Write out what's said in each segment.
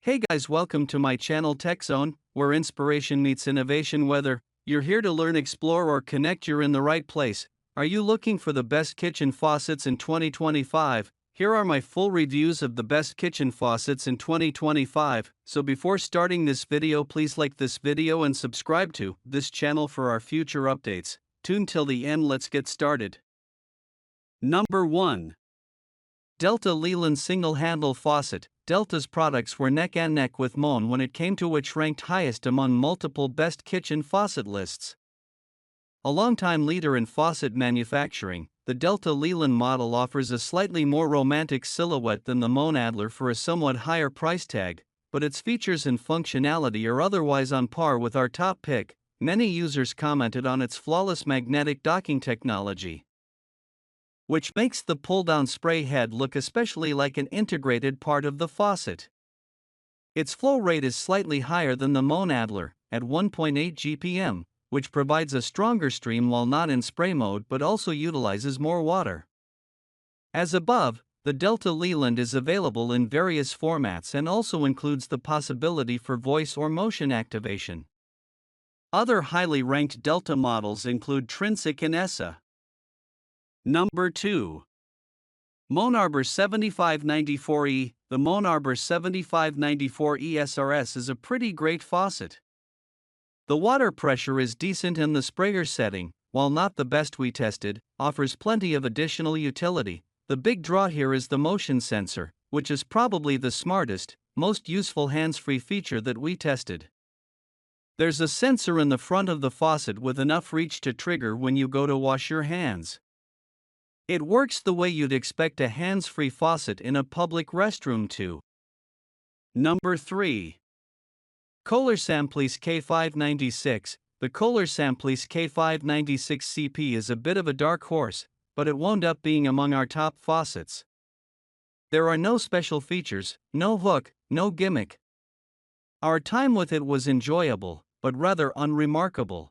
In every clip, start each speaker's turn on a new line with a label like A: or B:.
A: Hey guys, welcome to my channel Tech Zone, where inspiration meets innovation. Whether you're here to learn, explore, or connect, you're in the right place. Are you looking for the best kitchen faucets in 2025? Here are my full reviews of the best kitchen faucets in 2025. So before starting this video, please like this video and subscribe to this channel for our future updates. Tune till the end. Let's get started. Number 1. Delta Leland Single Handle Faucet. Delta's products were neck and neck with Moan when it came to which ranked highest among multiple best kitchen faucet lists. A longtime leader in faucet manufacturing, the Delta Leland model offers a slightly more romantic silhouette than the Moen Arbor for a somewhat higher price tag, but its features and functionality are otherwise on par with our top pick. Many users commented on its flawless magnetic docking technology, which makes the pull-down spray head look especially like an integrated part of the faucet. Its flow rate is slightly higher than the Moan Arbor, at 1.8 GPM, which provides a stronger stream while not in spray mode but also utilizes more water. As above, the Delta Leland is available in various formats and also includes the possibility for voice or motion activation. Other highly ranked Delta models include Trinsic and ESSA. Number 2. Moen Arbor 7594E. The Moen Arbor 7594E SRS is a pretty great faucet. The water pressure is decent and the sprayer setting, while not the best we tested, offers plenty of additional utility. The big draw here is the motion sensor, which is probably the smartest, most useful hands-free feature that we tested. There's a sensor in the front of the faucet with enough reach to trigger when you go to wash your hands. It works the way you'd expect a hands-free faucet in a public restroom to. Number 3. Kohler Simplice K596. The Kohler Simplice K596 CP is a bit of a dark horse, but it wound up being among our top faucets. There are no special features, no hook, no gimmick. Our time with it was enjoyable, but rather unremarkable.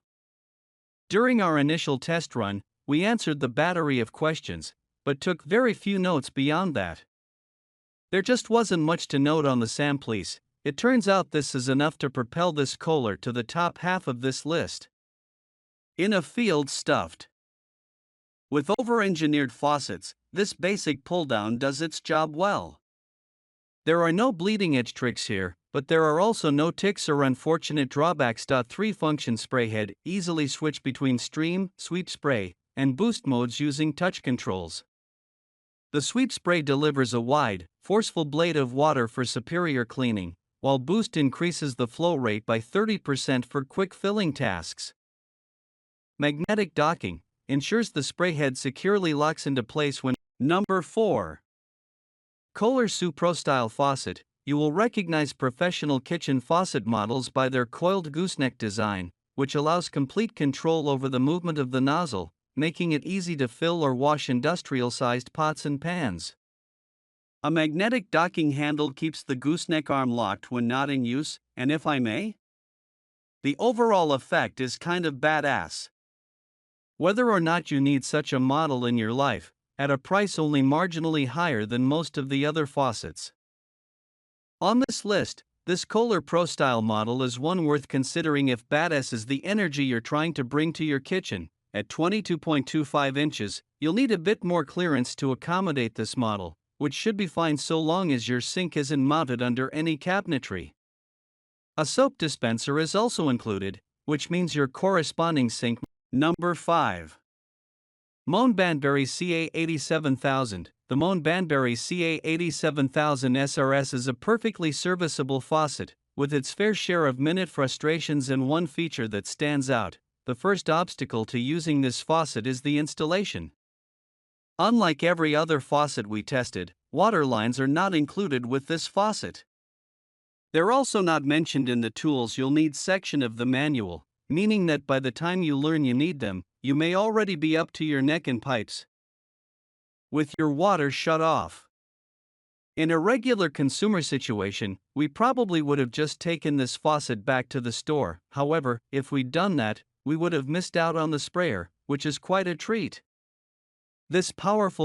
A: During our initial test run, we answered the battery of questions, but took very few notes beyond that. There just wasn't much to note on the Simplice. It turns out this is enough to propel this Colar to the top half of this list. In a field stuffed with over-engineered faucets, this basic pull-down does its job well. There are no bleeding-edge tricks here, but there are also no ticks or unfortunate drawbacks. 3-function spray head, easily switch between stream, sweep spray, and boost modes using touch controls. The sweep spray delivers a wide, forceful blade of water for superior cleaning, while boost increases the flow rate by 30% for quick filling tasks. Magnetic docking ensures the spray head securely locks into place when. Number 4. Kohler Supro style faucet. You will recognize professional kitchen faucet models by their coiled gooseneck design, which allows complete control over the movement of the nozzle, making it easy to fill or wash industrial-sized pots and pans. A magnetic docking handle keeps the gooseneck arm locked when not in use, and if I may, the overall effect is kind of badass. Whether or not you need such a model in your life, at a price only marginally higher than most of the other faucets on this list, this Kohler Pro style model is one worth considering if badass is the energy you're trying to bring to your kitchen. At 22.25 inches, you'll need a bit more clearance to accommodate this model, which should be fine so long as your sink isn't mounted under any cabinetry. A soap dispenser is also included, which means your corresponding sink. Number 5. Moan Banberry CA87000. The Moan Banberry CA87000 SRS is a perfectly serviceable faucet, with its fair share of minute frustrations and one feature that stands out. The first obstacle to using this faucet is the installation. Unlike every other faucet we tested, water lines are not included with this faucet. They're also not mentioned in the tools you'll need section of the manual, meaning that by the time you learn you need them, you may already be up to your neck in pipes with your water shut off. In a regular consumer situation, we probably would have just taken this faucet back to the store. However, if we'd done that, we would have missed out on the sprayer, which is quite a treat. This powerful